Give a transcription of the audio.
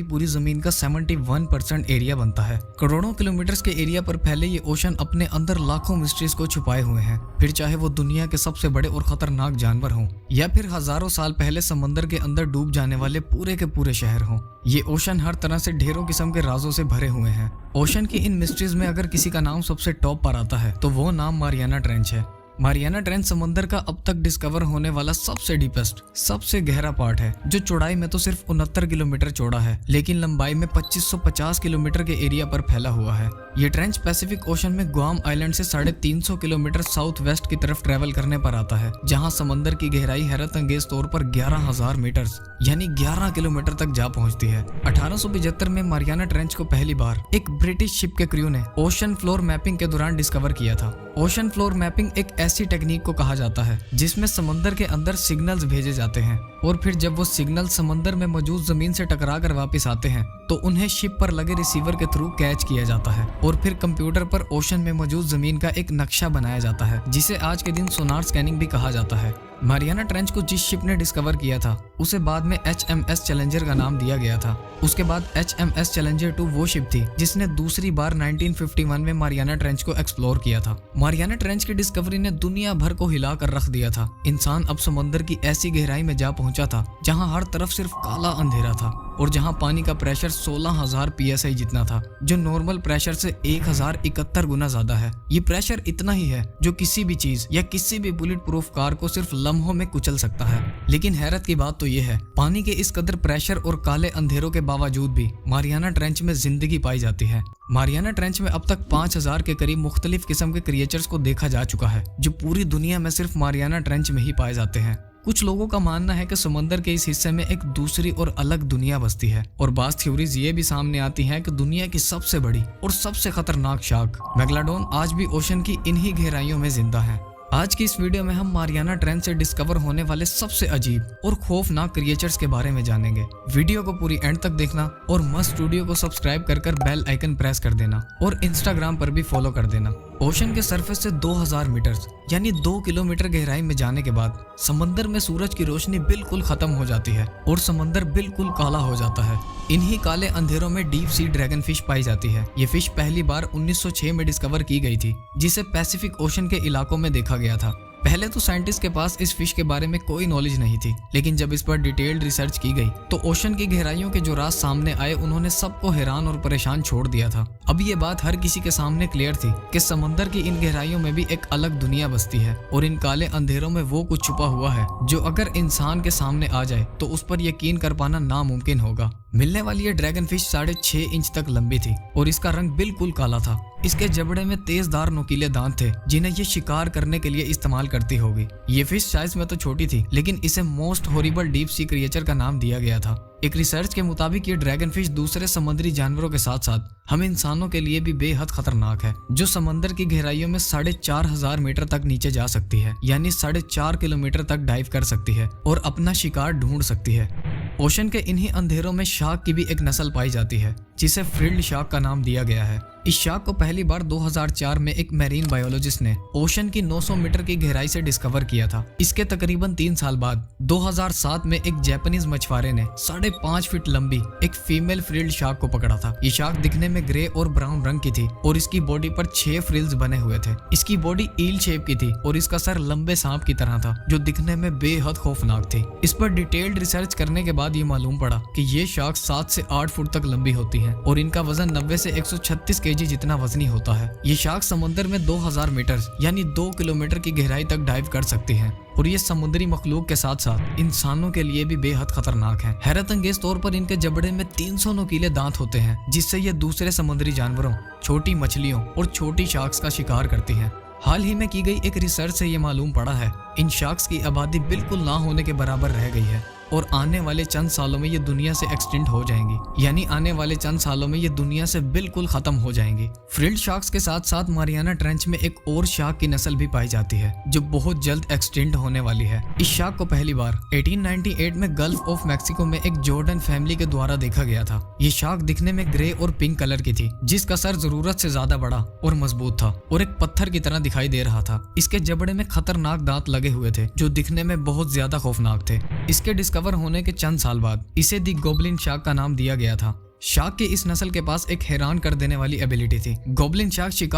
हमारी पूरी जमीन का 71% एरिया बनता है। करोड़ों किलोमीटर्स के एरिया पर फैले ये ओशन अपने अंदर लाखों मिस्ट्रीज को छुपाए हुए हैं। फिर चाहे वो दुनिया के सबसे बड़े और खतरनाक जानवर हों या फिर हजारों साल पहले समंदर के अंदर डूब जाने वाले पूरे के पूरे शहर हों, ये ओशन हर तरह से ढेरों किस्म के राजों से भरे हुए हैं। ओशन की इन मिस्ट्रीज में अगर किसी का नाम सबसे टॉप पर आता है तो वो नाम मारियाना ट्रेंच है। मारियाना ट्रेंच समंदर का अब तक डिस्कवर होने वाला सबसे डीपेस्ट, सबसे गहरा पार्ट है, जो चौड़ाई में तो सिर्फ 69 किलोमीटर चौड़ा है लेकिन लंबाई में 2550 किलोमीटर के एरिया पर फैला हुआ है। ये ट्रेंच पैसिफिक ओशन में गुआम आइलैंड से 350 किलोमीटर साउथ वेस्ट की तरफ ट्रेवल करने पर आता है, जहां समंदर की गहराई हैरत अंगेज तौर पर 11,000 मीटर यानी 11 किलोमीटर तक जा पहुंचती है। 1875 में मारियाना ट्रेंच को पहली बार एक ब्रिटिश शिप के क्रू ने ओशन फ्लोर मैपिंग के दौरान डिस्कवर किया था। ओशन फ्लोर मैपिंग एक ऐसी टेक्निक को कहा जाता है जिसमें समंदर के अंदर सिग्नल्स भेजे जाते हैं और फिर जब वो सिग्नल समंदर में मौजूद जमीन से टकरा कर वापस आते हैं तो उन्हें शिप पर लगे रिसीवर के थ्रू कैच किया जाता है और फिर कंप्यूटर पर ओशन में मौजूद जमीन का एक नक्शा बनाया जाता है, जिसे आज के दिन सोनार स्कैनिंग भी कहा जाता है। मारियाना ट्रेंच को जिस शिप ने डिस्कवर किया था उसे बाद में HMS चैलेंजर का नाम दिया गया था। उसके बाद HMS चैलेंजर 2 वो शिप थी जिसने दूसरी बार 1951 में मारियाना ट्रेंच को एक्सप्लोर किया था। मारियाना ट्रेंच की डिस्कवरी ने दुनिया भर को हिला कर रख दिया था। इंसान अब समंदर की ऐसी गहराई में जा पहुंचा था जहां हर तरफ सिर्फ काला अंधेरा था और जहां पानी का प्रेशर 16,000 PSI जितना था, जो नॉर्मल प्रेशर से 1071 गुना ज्यादा है। ये प्रेशर इतना ही है जो किसी भी चीज या किसी भी बुलेट प्रूफ कार को सिर्फ लम्हों में कुचल सकता है। लेकिन हैरत की बात तो ये है, पानी के इस कदर प्रेशर और काले अंधेरों के बावजूद भी मारियाना ट्रेंच में जिंदगी पाई जाती है। मारियाना ट्रेंच में अब तक 5000 के करीब मुख्तलिफ किस्म के क्रिएचर्स को देखा जा चुका है, जो पूरी दुनिया में सिर्फ मारियाना ट्रेंच में ही पाए जाते हैं। कुछ लोगों का मानना है कि समंदर के इस हिस्से में एक दूसरी और अलग दुनिया बसती है और बाज़ थ्योरीज ये भी सामने आती हैं कि दुनिया की सबसे बड़ी और सबसे खतरनाक शार्क मेगलाडोन आज भी ओशन की इन्हीं गहराइयों में जिंदा है। आज की इस वीडियो में हम मारियाना ट्रेंच से डिस्कवर होने वाले सबसे अजीब और खौफनाक क्रिएचर्स के बारे में जानेंगे। वीडियो को पूरी एंड तक देखना और मस्त स्टूडियो को सब्सक्राइब कर बेल आइकन प्रेस कर देना और इंस्टाग्राम पर भी फॉलो कर देना। ओशन के सरफेस से 2000 मीटर यानी 2 किलोमीटर गहराई में जाने के बाद समंदर में सूरज की रोशनी बिल्कुल खत्म हो जाती है और समंदर बिल्कुल काला हो जाता है। इन्हीं काले अंधेरों में डीप सी ड्रैगन फिश पाई जाती है। ये फिश पहली बार 1906 में डिस्कवर की गई थी, जिसे पैसिफिक ओशन के इलाकों में देखा गया था। पहले तो साइंटिस्ट के पास इस फिश के बारे में कोई नॉलेज नहीं थी, लेकिन जब इस पर डिटेल्ड रिसर्च की गई तो ओशन की गहराइयों के जो राज सामने आए उन्होंने सबको हैरान और परेशान छोड़ दिया था। अब ये बात हर किसी के सामने क्लियर थी कि समंदर की इन गहराइयों में भी एक अलग दुनिया बसती है और इन काले अंधेरों में वो कुछ छुपा हुआ है जो अगर इंसान के सामने आ जाए तो उस पर यकीन कर पाना नामुमकिन होगा। मिलने वाली ये ड्रैगन फिश 6.5 इंच तक लंबी थी और इसका रंग बिल्कुल काला था। इसके जबड़े में तेजदार नुकीले दांत थे जिन्हें ये शिकार करने के लिए इस्तेमाल करती होगी। ये फिश साइज में तो छोटी थी, लेकिन इसे most horrible deep sea creature का नाम दिया गया था। एक रिसर्च के मुताबिक ये ड्रैगन फिश दूसरे समुद्री जानवरों के साथ साथ हम इंसानों के लिए भी बेहद खतरनाक है, जो समंदर की गहराइयों में 4500 मीटर तक नीचे जा सकती है, यानी 4.5 किलोमीटर तक डाइव कर सकती है और अपना शिकार ढूंढ सकती है। ओशन के इन्हीं अंधेरों में शार्क की भी एक नस्ल पाई जाती है जिसे फ्रिल्ड शार्क का नाम दिया गया है। इस शार्क को पहली बार 2004 में एक मैरीन बायोलॉजिस्ट ने ओशन की 900 मीटर की गहराई से डिस्कवर किया था। इसके तकरीबन 3 साल बाद 2007 में एक जापानीज मछुआरे ने 5.5 फीट लंबी एक फीमेल फ्रिल्ड शार्क को पकड़ा था। ये शार्क दिखने में ग्रे और ब्राउन रंग की थी और इसकी बॉडी पर 6 फ्रिल्स बने हुए थे। इसकी बॉडी ईल शेप की थी और इसका सर लंबे सांप की तरह था, जो दिखने में बेहद खौफनाक थी। इस पर डिटेल्ड रिसर्च करने के बाद ये मालूम पड़ा कि ये शार्क 7 से 8 फुट तक लंबी होती है और इनका वजन 90 से 136 केजी जितना वजनी होता है। ये शार्क समुद्र में 2000 मीटर यानी 2 किलोमीटर की गहराई तक डाइव कर सकती है और ये समुद्री मखलूक के साथ साथ इंसानों के लिए भी बेहद खतरनाक है। हैरत अंगेज तौर पर इनके जबड़े में 300 नुकीले दांत होते हैं, जिससे ये दूसरे समुद्री जानवरों, छोटी मछलियों और छोटी शार्क्स का शिकार करती हैं। हाल ही में की गई एक रिसर्च से ये मालूम पड़ा है इन शार्क्स की आबादी बिल्कुल ना होने के बराबर रह गई है और आने वाले चंद सालों में ये दुनिया से एक्सटिंक्ट हो जाएंगी, यानी आने वाले चंद सालों में ये दुनिया से बिल्कुल खत्म हो जाएंगी। फ्रिल्ड शार्क्स के साथ साथ मारियाना ट्रेंच में एक और शार्क की नस्ल भी पाई जाती है जो बहुत जल्द एक्सटिंक्ट होने वाली है। इस शार्क को पहली बार 1898 में गल्फ ऑफ मैक्सिको में एक जॉर्डन फैमिली के द्वारा देखा गया था। ये शार्क दिखने में ग्रे और पिंक कलर की थी, जिसका सर जरूरत से ज्यादा बड़ा और मजबूत था और एक पत्थर की तरह दिखाई दे रहा था। इसके जबड़े में खतरनाक दांत लगे हुए थे जो दिखने में बहुत ज्यादा खौफनाक थे। इसके डिस्कवर होने के चंद साल बाद इसे दी गोब्लिन शार्क का नाम दिया गया था। शार्क की इस नस्ल के पास एक हैरान कर देने वाली एबिलिटी थी। गोब्लिन शार्क शिकार